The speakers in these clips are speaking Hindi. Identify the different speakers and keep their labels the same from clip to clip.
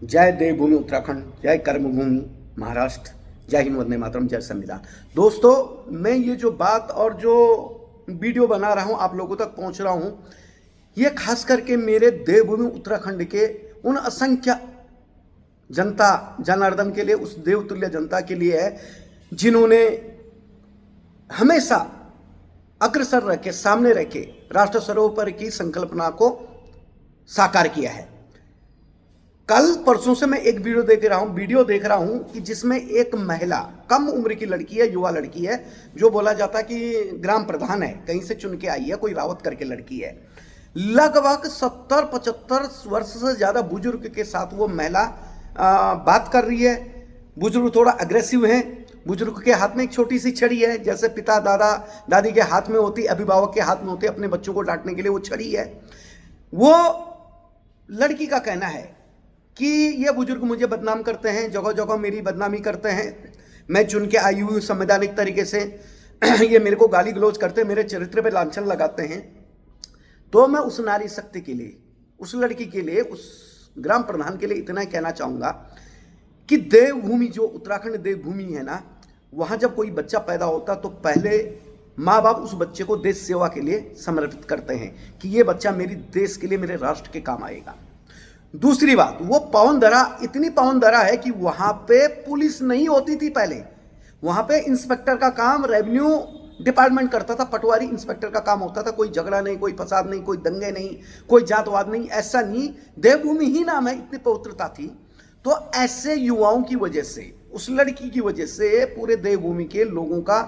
Speaker 1: जय देवभूमि उत्तराखंड, जय कर्मभूमि महाराष्ट्र, जय हिंद, वंदे मातरम, जय संविधान। दोस्तों, मैं ये जो बात और जो वीडियो बना रहा हूँ आप लोगों तक पहुँच रहा हूँ, ये खास करके मेरे देवभूमि उत्तराखंड के उन असंख्य जनता जनार्दन के लिए, उस देवतुल्य जनता के लिए है जिन्होंने हमेशा अग्रसर रह के, सामने रह के राष्ट्र सर्वोपरि की संकल्पना को साकार किया है। कल परसों से मैं एक वीडियो देख रहा हूं कि जिसमें एक महिला, कम उम्र की लड़की है, युवा लड़की है, जो बोला जाता है कि ग्राम प्रधान है, कहीं से चुन के आई है, कोई रावत करके लड़की है। लगभग 70-75 वर्ष से ज्यादा बुजुर्ग के साथ वो महिला बात कर रही है। बुजुर्ग थोड़ा अग्रेसिव है। बुजुर्ग के हाथ में एक छोटी सी छड़ी है, जैसे पिता दादा दादी के हाथ में होती, अभिभावक के हाथ में होती, अपने बच्चों को डांटने के लिए वो छड़ी है। वो लड़की का कहना है कि ये बुजुर्ग मुझे बदनाम करते हैं, जगह जगह मेरी बदनामी करते हैं, मैं चुन के आई हुई संवैधानिक तरीके से ये मेरे को गाली गलौज करते हैं, मेरे चरित्र पे लांछन लगाते हैं। तो मैं उस नारी शक्ति के लिए, उस लड़की के लिए, उस ग्राम प्रधान के लिए इतना कहना चाहूँगा कि देवभूमि, जो उत्तराखंड देवभूमि है ना, वहाँ जब कोई बच्चा पैदा होता तो पहले माँ बाप उस बच्चे को देश सेवा के लिए समर्पित करते हैं कि ये बच्चा मेरी देश के लिए, मेरे राष्ट्र के काम आएगा। दूसरी बात, वो पावन धरा, इतनी पावन धरा है कि वहाँ पे पुलिस नहीं होती थी पहले। वहाँ पे इंस्पेक्टर का काम रेवेन्यू डिपार्टमेंट करता था, पटवारी इंस्पेक्टर का काम होता था। कोई झगड़ा नहीं, कोई फसाद नहीं, कोई दंगे नहीं, कोई जातवाद नहीं, ऐसा नहीं। देवभूमि ही नाम है, इतनी पवित्रता थी। तो ऐसे युवाओं की वजह से, उस लड़की की वजह से पूरे देवभूमि के लोगों का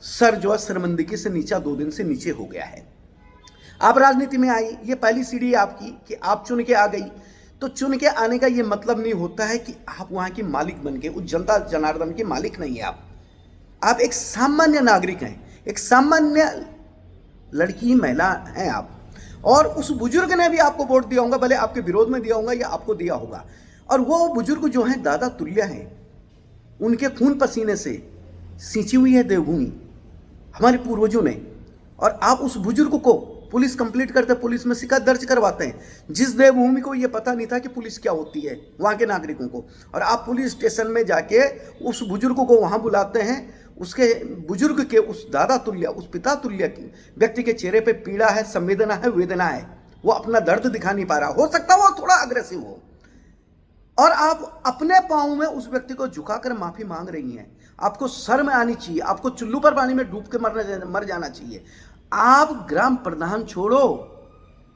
Speaker 1: सर जो है शर्मिंदगी से नीचा, 2 दिन से नीचे हो गया है। आप राजनीति में आई, ये पहली सीढ़ी है आपकी कि आप चुन के आ गई। तो चुन के आने का ये मतलब नहीं होता है कि आप वहां की मालिक बन के, उस जनता जनार्दन के मालिक नहीं है आप एक सामान्य नागरिक हैं, एक सामान्य लड़की, महिला हैं आप। और उस बुजुर्ग ने भी आपको वोट दिया होगा, भले आपके विरोध में दिया होगा या आपको दिया होगा। और वो बुजुर्ग जो हैं दादा तुल्य हैं, उनके खून पसीने से सींची हुई है देवभूमि हमारे पूर्वजों ने। और आप उस बुजुर्ग को पुलिस कंप्लीट करते, पुलिस में शिकायत दर्ज करवाते हैं। जिस देवभूमि को ये पता नहीं था कि पुलिस क्या होती है, वहाँ के नागरिकों को, और आप पुलिस स्टेशन में जाके उस बुजुर्ग को वहाँ बुलाते हैं। उसके बुजुर्ग के, उस दादा तुल्य, उस पिता तुल्य की व्यक्ति के चेहरे पे पीड़ा है, संवेदना है, वेदना है। वो अपना दर्द दिखा नहीं पा रहा। हो सकता है वो थोड़ा अग्रेसिव हो, और आप अपने पाँव में उस व्यक्ति को झुकाकर माफी मांग रही हैं। आपको शर्म आनी चाहिए, आपको चुल्लू पर पानी में डूब के मर जाना चाहिए। आप ग्राम प्रधान छोड़ो,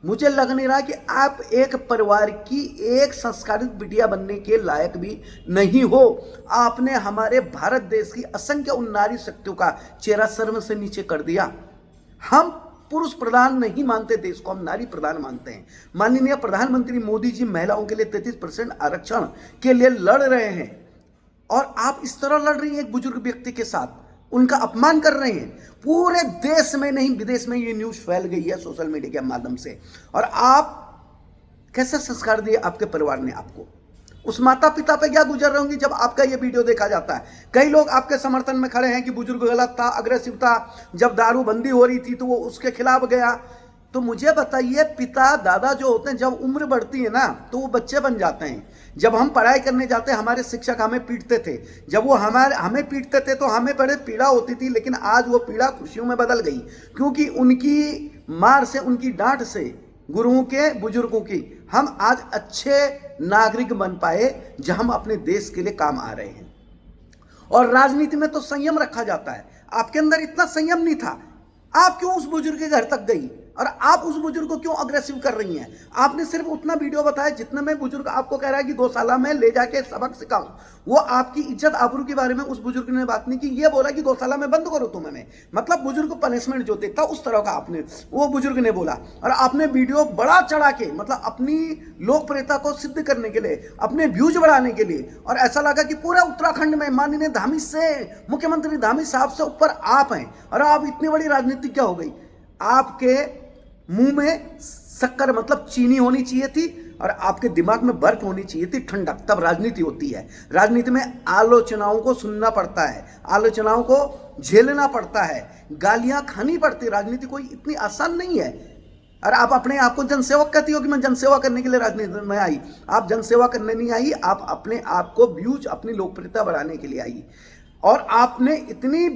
Speaker 1: मुझे लग नहीं रहा कि आप एक परिवार की एक संस्कारित बिटिया बनने के लायक भी नहीं हो। आपने हमारे भारत देश की असंख्य उन नारी शक्तियों का चेहरा शर्म से नीचे कर दिया। हम पुरुष प्रधान नहीं मानते देश को, हम नारी प्रधान मानते हैं। माननीय प्रधानमंत्री मोदी जी महिलाओं के लिए 33% आरक्षण के लिए लड़ रहे हैं, और आप इस तरह लड़ रही हैं एक बुजुर्ग व्यक्ति के साथ, उनका अपमान कर रहे हैं। पूरे देश में नहीं, विदेश में ये न्यूज फैल गई है सोशल मीडिया के माध्यम से। और आप कैसे संस्कार दिए आपके परिवार ने आपको? उस माता पिता पे क्या गुजर रहे होंगे जब आपका ये वीडियो देखा जाता है? कई लोग आपके समर्थन में खड़े हैं कि बुजुर्ग गलत था, अग्रेसिव था, जब दारूबंदी हो रही थी तो वो उसके खिलाफ गया। तो मुझे बताइए, पिता दादा जो होते हैं, जब उम्र बढ़ती है ना तो वो बच्चे बन जाते हैं। जब हम पढ़ाई करने जाते, हमारे शिक्षक हमें पीटते थे, जब वो हमें पीटते थे तो हमें बड़े पीड़ा होती थी, लेकिन आज वो पीड़ा खुशियों में बदल गई, क्योंकि उनकी मार से, उनकी डांट से, गुरुओं के, बुजुर्गों की, हम आज अच्छे नागरिक बन पाए, जब हम अपने देश के लिए काम आ रहे हैं। और राजनीति में तो संयम रखा जाता है, आपके अंदर इतना संयम नहीं था। आप क्यों उस बुजुर्ग के घर तक गई, और आप उस बुजुर्ग को क्यों अग्रेसिव कर रही हैं? आपने सिर्फ उतना वीडियो बताया जितने में बुजुर्ग आपको कह रहा है कि गौशाला में ले जाके सबक सिखाऊं। वो आपकी इज्जत आबरू के बारे में उस बुजुर्ग ने बात नहीं की। ये बोला कि गौशाला में बंद करो तुम्हें, मतलब बुजुर्ग को पनिशमेंट जो देता उस तरह का आपने, वो बुजुर्ग ने बोला। और आपने वीडियो बड़ा चढ़ा के, मतलब अपनी लोकप्रियता को सिद्ध करने के लिए, अपने व्यूज बढ़ाने के लिए, और ऐसा लगा कि पूरे उत्तराखंड में माननीय धामी से, मुख्यमंत्री धामी साहब से ऊपर आप हैं, और आप इतनी बड़ी राजनीति क्या हो गई? आपके मुंह में शक्कर, मतलब चीनी होनी चाहिए थी, और आपके दिमाग में बर्फ होनी चाहिए थी, ठंडक, तब राजनीति होती है। राजनीति में आलोचनाओं को सुनना पड़ता है, आलोचनाओं को झेलना पड़ता है, गालियां खानी पड़ती है। राजनीति कोई इतनी आसान नहीं है। और आप अपने आप को जनसेवक कहती हो कि मैं जनसेवा करने के लिए राजनीति में आई। आप जनसेवा करने नहीं आई, आप अपने आप को व्यूज, अपनी लोकप्रियता बढ़ाने के लिए आई। और आपने इतनी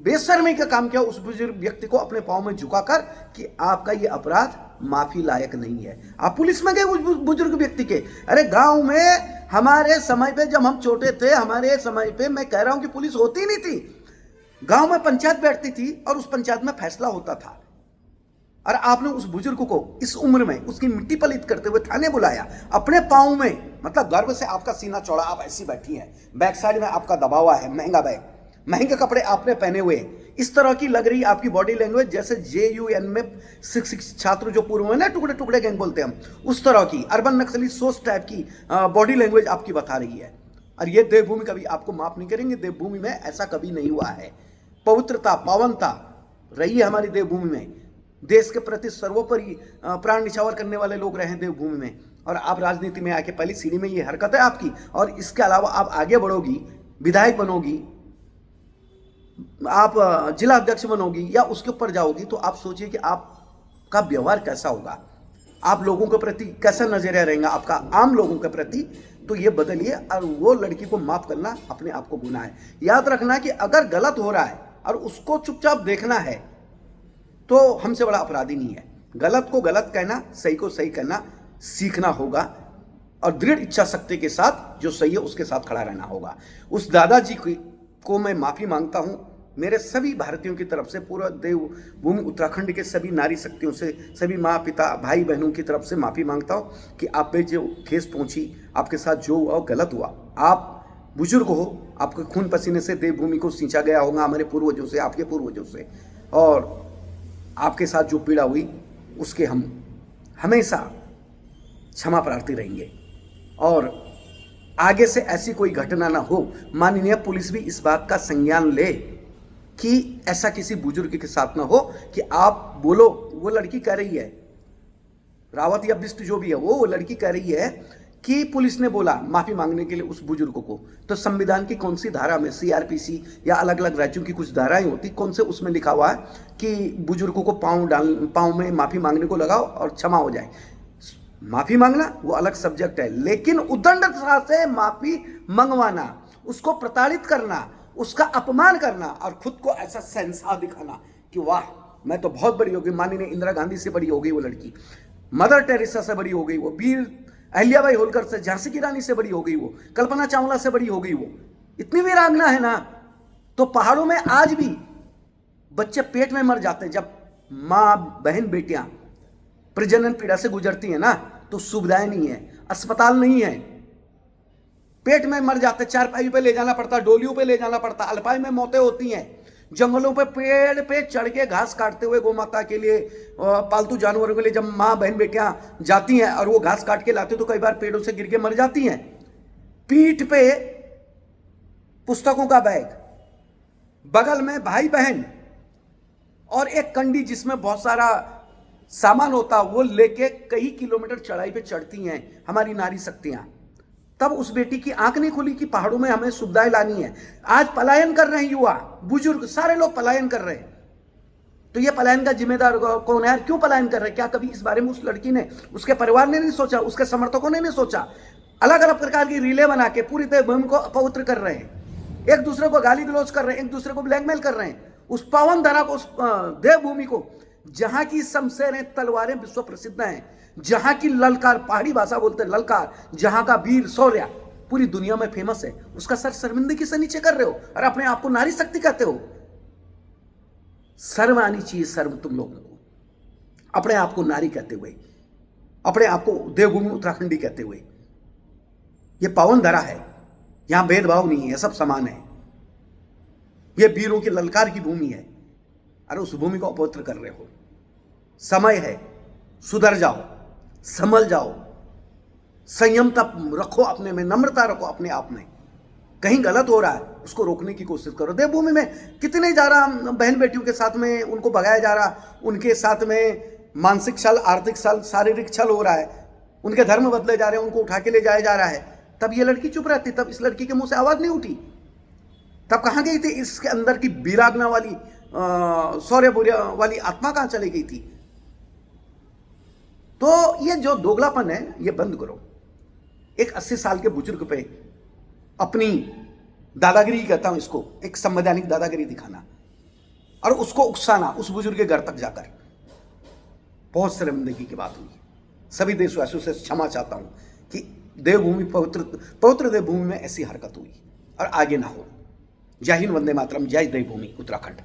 Speaker 1: बेशर्मी का काम किया उस बुजुर्ग व्यक्ति को अपने पांव में झुकाकर कि आपका ये अपराध माफी लायक नहीं है। आप पुलिस में गए उस बुजुर्ग व्यक्ति के। अरे गांव में हमारे समय पे, जब हम छोटे थे, हमारे समय पे, मैं कह रहा हूं कि पुलिस होती नहीं थी। गांव में पंचायत बैठती थी और उस पंचायत में फैसला होता था। और आपने उस बुजुर्ग को इस उम्र में उसकी मिट्टी पलीत करते हुए थाने बुलाया, अपने पांव में, मतलब गर्व से आपका सीना चौड़ा, आप ऐसी बैठी हैं, बैक साइड में आपका दबावा है, महंगा बैग, महंगे कपड़े आपने पहने हुए, इस तरह की लग रही आपकी बॉडी लैंग्वेज जैसे JUN में शिक्षक छात्र जो पूर्व में ना टुकड़े टुकड़े गैंग बोलते हैं हम, उस तरह की अर्बन नक्सली सोच टाइप की बॉडी लैंग्वेज आपकी बता रही है। और ये देवभूमि कभी आपको माफ नहीं करेंगे। देवभूमि में ऐसा कभी नहीं हुआ है। पवित्रता, पावनता रही है हमारी देवभूमि में। देश के प्रति सर्वोपरि प्राण निछावर करने वाले लोग रहे देवभूमि में। और आप राजनीति में आके पहली सीढ़ी में ये हरकत है आपकी। और इसके अलावा आप आगे बढ़ोगी, विधायक बनोगी, आप जिला अध्यक्ष बनोगी या उसके ऊपर जाओगी, तो आप सोचिए कि आपका व्यवहार कैसा होगा, आप लोगों के प्रति कैसा नजरिया रहेगा आपका आम लोगों के प्रति। तो ये बदलिए। और वो लड़की को माफ करना अपने आप को गुनाह है। याद रखना कि अगर गलत हो रहा है और उसको चुपचाप देखना है तो हमसे बड़ा अपराधी नहीं है। गलत को गलत कहना, सही को सही कहना सीखना होगा और दृढ़ इच्छा शक्ति के साथ जो सही है उसके साथ खड़ा रहना होगा। उस दादाजी को मैं माफी मांगता हूं मेरे सभी भारतीयों की तरफ से, पूरा देवभूमि उत्तराखंड के सभी नारी शक्तियों से, सभी माँ पिता भाई बहनों की तरफ से माफी मांगता हूं कि आप पे जो ठेस पहुंची, आपके साथ जो हुआ गलत हुआ। आप बुजुर्ग हो, आपके खून पसीने से देवभूमि को सींचा गया होगा, हमारे पूर्वजों से, आपके पूर्वजों से, और आपके साथ जो पीड़ा हुई उसके हम हमेशा क्षमा प्रार्थी रहेंगे। और आगे से ऐसी कोई घटना ना हो। माननीय पुलिस भी इस बात का संज्ञान ले कि ऐसा किसी बुजुर्ग के साथ ना हो कि आप बोलो, वो लड़की कह रही है, रावत या बिष्ट जो भी है, वो लड़की कह रही है कि पुलिस ने बोला माफी मांगने के लिए उस बुजुर्ग को। तो संविधान की कौन सी धारा में, CRPC या अलग अलग राज्यों की कुछ धाराएं होती, कौन से उसमें लिखा हुआ है कि बुजुर्गों को पाँव में माफी मांगने को लगाओ और क्षमा हो जाए? माफी मांगना वो अलग सब्जेक्ट है, लेकिन उद्दंडता से माफी मंगवाना, उसको प्रताड़ित करना, उसका अपमान करना और खुद को ऐसा शहंशाह दिखाना कि वाह मैं तो बहुत बड़ी हो गई, माननीय इंदिरा गांधी से बड़ी हो गई वो लड़की, मदर टेरेसा से बड़ी हो गई वो, वीर अहिल्याबाई होलकर से, झांसी की रानी से बड़ी हो गई वो, कल्पना चावला से बड़ी हो गई वो, इतनी वीरांगना है ना। तो पहाड़ों में आज भी बच्चे पेट में मर जाते हैं। जब माँ बहन बेटियां प्रजनन पीड़ा से गुजरती है ना, तो सुविधाएं नहीं है, अस्पताल नहीं है, पेट में मर जाते, चारपाई पे ले जाना पड़ता, डोलियों पे ले जाना पड़ता, अल्पाई में मौतें होती हैं, जंगलों पे पेड़ पे चढ़ के घास काटते हुए गौ माता के लिए, पालतू जानवरों के लिए जब माँ बहन बेटियां जाती हैं और वो घास काट के लाते तो कई बार पेड़ों से गिर के मर जाती हैं। पीठ पे पुस्तकों का बैग, बगल में भाई बहन और एक कंडी जिसमें बहुत सारा सामान होता, वो लेके कई किलोमीटर चढ़ाई पे चढ़ती हैं हमारी नारी शक्तियां। तब उस बेटी की आंख नहीं खुली कि पहाड़ों में हमें सुविधाएं लानी है। आज पलायन कर रहे हैं युवा, बुजुर्ग, सारे लोग पलायन कर रहे हैं। तो ये पलायन का जिम्मेदार कौन है यार? क्यों पलायन कर रहे हैं? क्या कभी इस बारे में उस लड़की ने, उसके परिवार ने नहीं सोचा, उसके समर्थकों ने नहीं सोचा? अलग अलग प्रकार की रीलें बना के पूरी देवभूमि को अपवित्र कर रहे हैं, एक दूसरे को गाली गलौज कर रहे हैं, एक दूसरे को ब्लैकमेल कर रहे हैं। उस पावन धरा को, उस देवभूमि को, जहां की शमशेरें तलवारें विश्व प्रसिद्ध हैं, जहां की ललकार, पहाड़ी भाषा बोलते हैं ललकार, जहां का वीर शौर्य पूरी दुनिया में फेमस है, उसका सर शर्मिंदगी से नीचे कर रहे हो और अपने आप को नारी शक्ति कहते हो। शर्म आनी चाहिए, शर्म तुम लोगों को, अपने आप को नारी कहते हुए, अपने आप को देवभूमि उत्तराखंडी कहते हुए। यह पावन धरा है, यहां भेदभाव नहीं है, सब समान है। यह वीरों की ललकार की भूमि है। अरे उस भूमि को अपवित्र कर रहे हो। समय है, सुधर जाओ, संभल जाओ, संयमता रखो अपने में, नम्रता रखो अपने आप में। कहीं गलत हो रहा है उसको रोकने की कोशिश करो। देवभूमि में कितने जा रहा बहन बेटियों के साथ में उनको भगाया जा रहा, उनके साथ में मानसिक छल, आर्थिक छल, शारीरिक छल हो रहा है, उनके धर्म बदले जा रहे हैं, उनको उठा के ले जाया जा रहा है। तब ये लड़की चुप रहती, तब इस लड़की के मुंह से आवाज नहीं उठी। तब कहाँ गई थी इसके अंदर की वीरांगना वाली, शौर्य वाली आत्मा कहाँ चली गई थी? तो ये जो दोगलापन है ये बंद करो। एक 80 साल के बुजुर्ग पे अपनी दादागिरी कहता हूं इसको, एक संवैधानिक दादागिरी दिखाना और उसको उकसाना उस बुजुर्ग के घर तक जाकर, बहुत शर्मिंदगी की बात हुई। सभी देशवासियों से क्षमा चाहता हूं कि देवभूमि पवित्र देवभूमि में ऐसी हरकत हुई और आगे ना हो। जय हिंद, वंदे मातरम, जय देवभूमि उत्तराखंड।